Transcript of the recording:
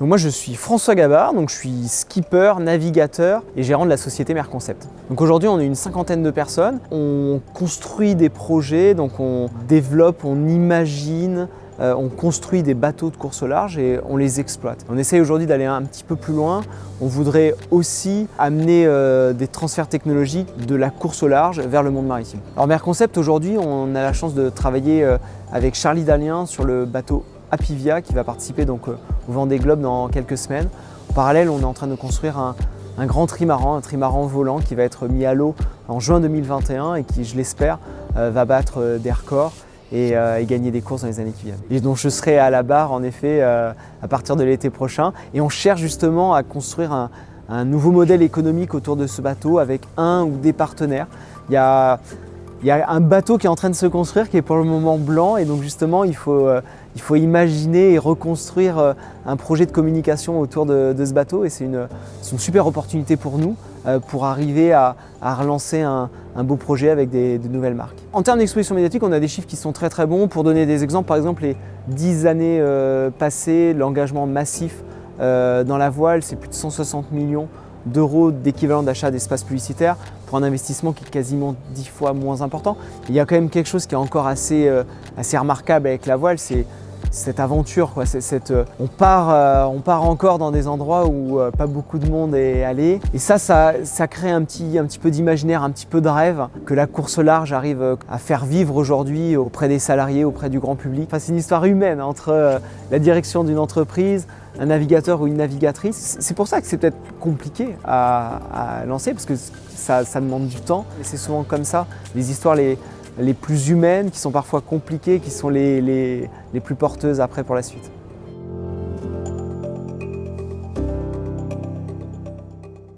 Donc moi je suis François Gabard, donc je suis skipper, navigateur et gérant de la société Merconcept. Donc aujourd'hui on est une cinquantaine de personnes, on construit des projets, donc on développe, on imagine, on construit des bateaux de course au large et on les exploite. On essaye aujourd'hui d'aller un petit peu plus loin. On voudrait aussi amener des transferts technologiques de la course au large vers le monde maritime. Alors Merconcept aujourd'hui, on a la chance de travailler avec Charlie Dalien sur le bateau Apivia qui va participer donc au Vendée Globe dans quelques semaines. En parallèle, on est en train de construire un grand trimaran, un trimaran volant qui va être mis à l'eau en juin 2021 et qui, je l'espère, va battre des records et gagner des courses dans les années qui viennent. Et donc je serai à la barre en effet à partir de l'été prochain et on cherche justement à construire un nouveau modèle économique autour de ce bateau avec un ou des partenaires. Il y a un bateau qui est en train de se construire qui est pour le moment blanc et donc justement il faut imaginer et reconstruire un projet de communication autour de ce bateau et c'est une super opportunité pour nous pour arriver à relancer un beau projet avec de nouvelles marques. En termes d'exposition médiatique, on a des chiffres qui sont très très bons. Pour donner des exemples, par exemple les 10 années passées, l'engagement massif dans la voile, c'est plus de 160 millions d'euros d'équivalent d'achat d'espace publicitaire pour un investissement qui est quasiment 10 fois moins important. Il y a quand même quelque chose qui est encore assez remarquable avec la voile, c'est cette aventure, quoi. On part encore dans des endroits où pas beaucoup de monde est allé. Et ça crée un petit peu d'imaginaire, un petit peu de rêve que la course au large arrive à faire vivre aujourd'hui auprès des salariés, auprès du grand public. Enfin, c'est une histoire humaine entre la direction d'une entreprise, un navigateur ou une navigatrice. C'est pour ça que c'est peut-être compliqué à lancer parce que ça demande du temps. Et c'est souvent comme ça, les histoires les plus humaines, qui sont parfois compliquées, qui sont les plus porteuses après pour la suite.